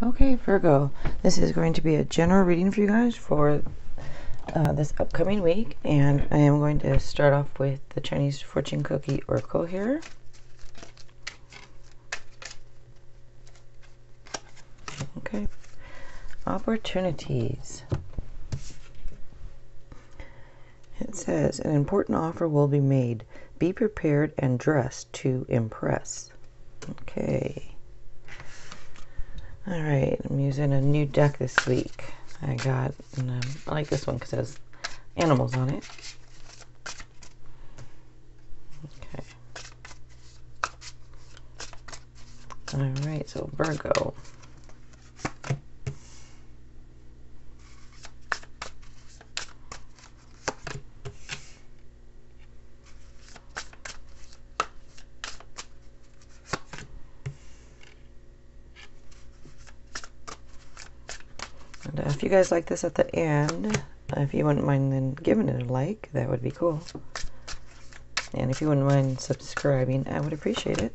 Okay, Virgo, this is going to be a general reading for you guys for this upcoming week, and I am going to start off with the Chinese fortune cookie oracle here. Okay, opportunities. It says an important offer will be made. Be prepared and dressed to impress. Okay. All right, I'm using a new deck this week. I like this one because it has animals on it. Okay. All right, so Virgo. And if you guys like this at the end, if you wouldn't mind then giving it a like, that would be cool. And if you wouldn't mind subscribing, I would appreciate it.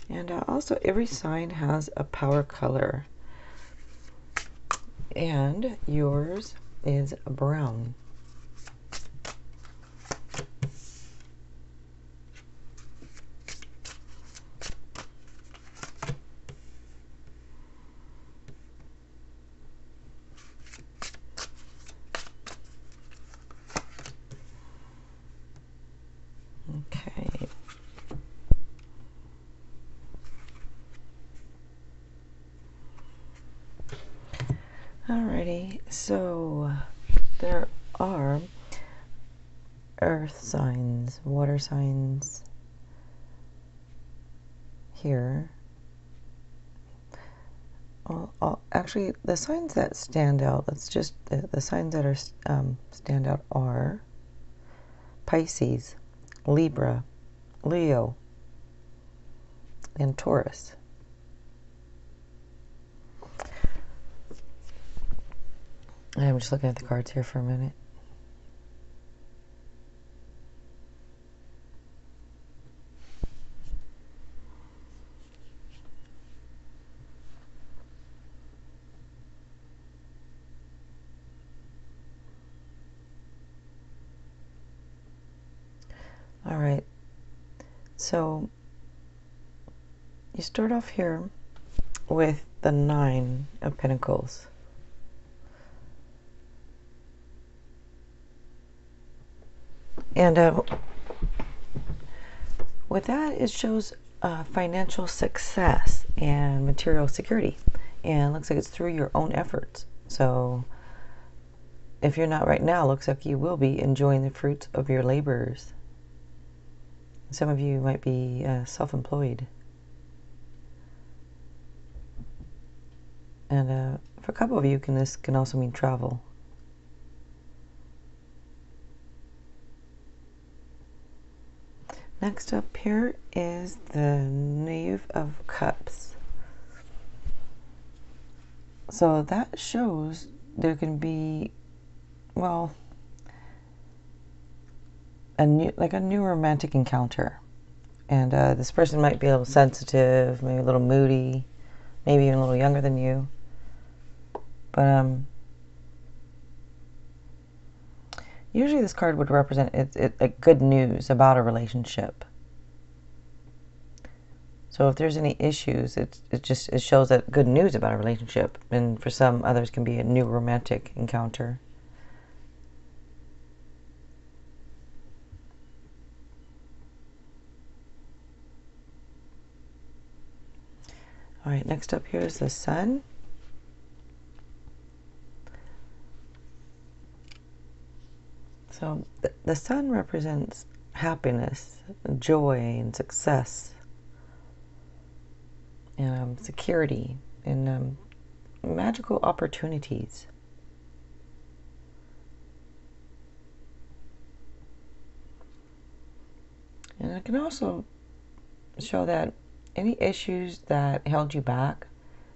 And also, every sign has a power color. And yours is brown. Okay. Alrighty, so there are earth signs, water signs here. Well, actually, the signs that stand out, let's just, the signs that are stand out are Pisces, Libra, Leo, and Taurus. I'm just looking at the cards here for a minute. All right, so you start off here with the Nine of Pentacles. And with that, it shows financial success and material security. And it looks like it's through your own efforts. So if you're not right now, it looks like you will be enjoying the fruits of your labors. Some of you might be self-employed. And for a couple of you, this can also mean travel. Next up here is the Knave of Cups. So that shows there can be, well, a new romantic encounter. And this person might be a little sensitive, maybe a little moody, maybe even a little younger than you. But usually this card would represent it good news about a relationship. So if there's any issues, it shows that good news about a relationship. And for some others can be a new romantic encounter. All right, next up here is the Sun. So the Sun represents happiness, joy, and success, and security, and magical opportunities. And it can also show that any issues that held you back,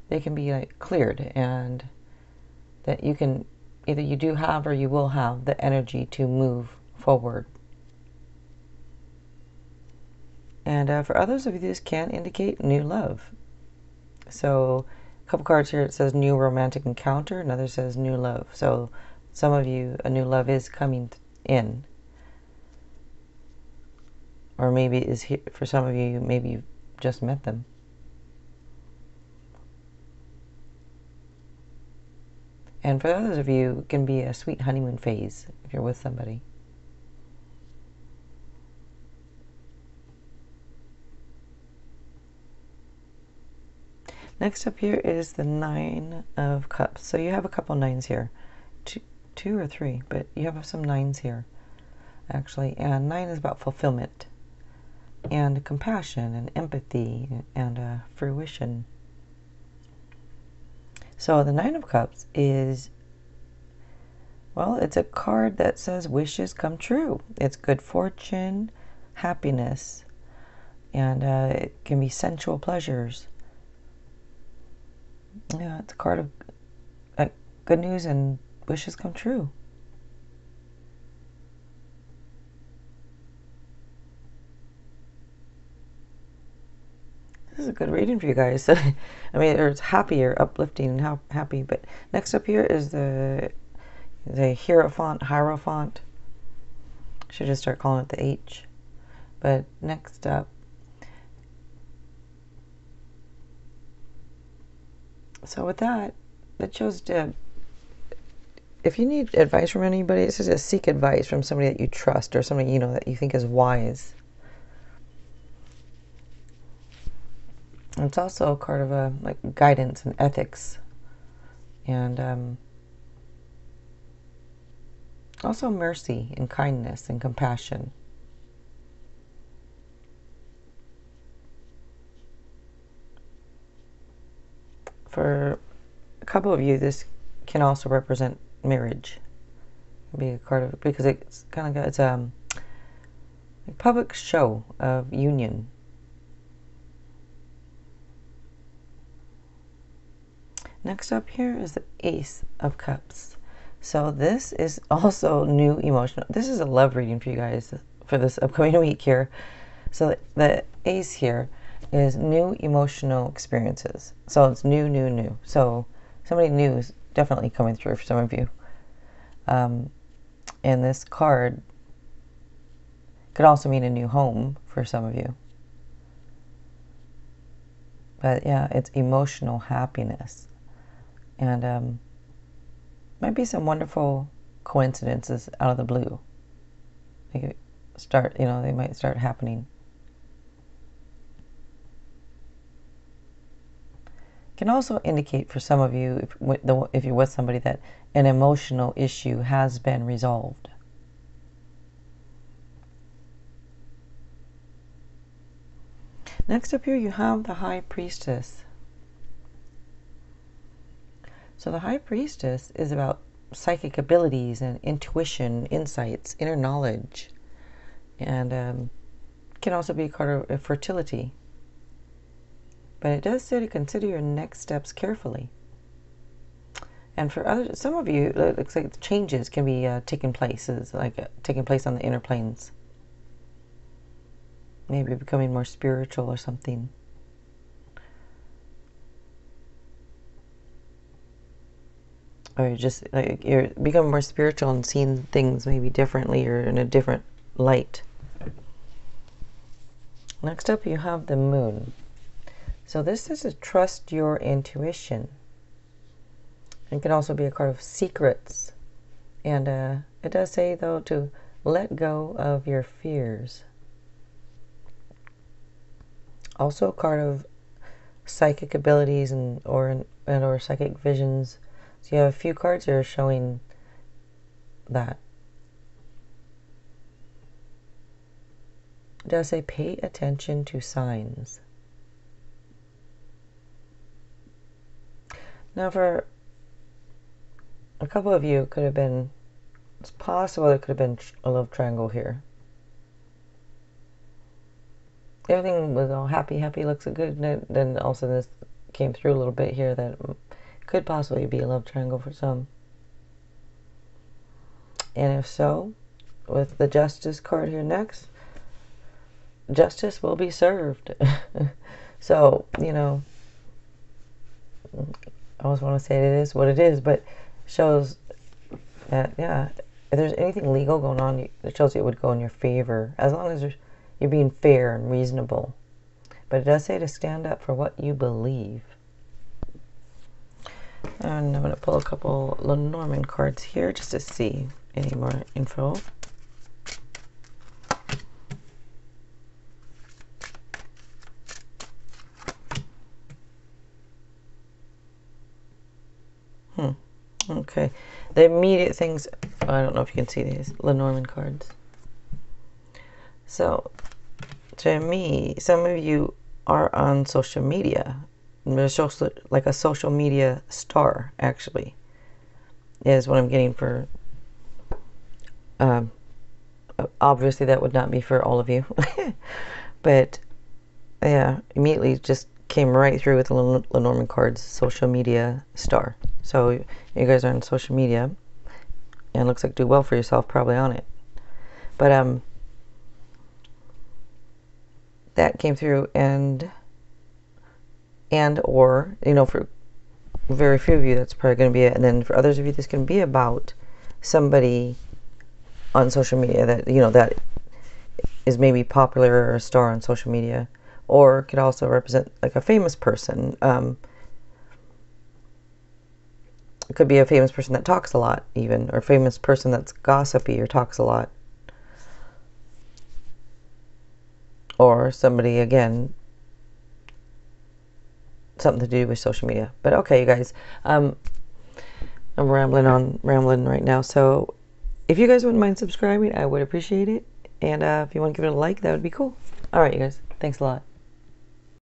they can be cleared, and that you can, either you do have or you will have the energy to move forward. And for others of you, this can indicate new love. So a couple cards here, it says new romantic encounter. Another says new love. So some of you, a new love is coming in. Or maybe is here, for some of you, maybe you've just met them. And for others of you, it can be a sweet honeymoon phase if you're with somebody. Next up here is the Nine of Cups. So you have a couple nines here. Two or three, but you have some nines here, actually. And 9 is about fulfillment and compassion and empathy and fruition. So the Nine of Cups is, well, it's a card that says wishes come true. It's good fortune, happiness, and it can be sensual pleasures. Yeah, it's a card of good news and wishes come true. This is a good reading for you guys. I mean, it's happy or uplifting and happy. But next up here is the Hierophant. Should just start calling it the H. But next up, so with that shows if you need advice from anybody, it says seek advice from somebody that you trust or somebody you know that you think is wise. And it's also a card of like guidance and ethics, and also mercy and kindness and compassion. For a couple of you, this can also represent marriage. It'd be a card of, because it's kind of got, it's a public show of union. Next up here is the Ace of Cups. So this is also new emotional. This is a love reading for you guys for this upcoming week here. So the Ace here is new emotional experiences. So it's new. So somebody new is definitely coming through for some of you. And this card could also mean a new home for some of you. But yeah, it's emotional happiness. And might be some wonderful coincidences out of the blue. They might start happening. Can also indicate for some of you, if you're with somebody, that an emotional issue has been resolved. Next up here, you have the High Priestess. So the High Priestess is about psychic abilities and intuition, insights, inner knowledge, and can also be a card of fertility. But it does say to consider your next steps carefully. And for some of you, it looks like changes can be taking place on the inner planes. Maybe becoming more spiritual or something. Or you're becoming more spiritual and seeing things maybe differently or in a different light. Next up, you have the Moon. So this is to trust your intuition. It can also be a card of secrets. And it does say, though, to let go of your fears. Also a card of psychic abilities or psychic visions. So you have a few cards here showing that. It does say pay attention to signs. Now for a couple of you, it's possible there could have been a love triangle here. Everything was all happy, looks good, and then also this came through a little bit here that could possibly be a love triangle for some. And if so, with the Justice card here next. Justice will be served. So, you know, I always want to say it is what it is, but shows that, yeah, if there's anything legal going on, it shows it would go in your favor, as long as you're being fair and reasonable. But it does say to stand up for what you believe. And I'm going to pull a couple Lenormand cards here just to see any more info. Okay. The immediate things, I don't know if you can see these Lenormand cards. So, to me, some of you are on social media. There's like a social media star, actually, is what I'm getting for. Obviously, that would not be for all of you. But, yeah, immediately just came right through with the Lenormand cards, social media star. So you guys are on social media, and it looks like do well for yourself probably on it. But that came through, and or, you know, for very few of you that's probably going to be it, and then for others of you this can be about somebody on social media that, you know, that is maybe popular or a star on social media, or could also represent like a famous person. It could be a famous person that talks a lot, even, or a famous person that's gossipy or talks a lot. Or somebody, again, something to do with social media. But okay, you guys, I'm rambling right now. So if you guys wouldn't mind subscribing, I would appreciate it. And if you want to give it a like, that would be cool. All right, you guys, thanks a lot.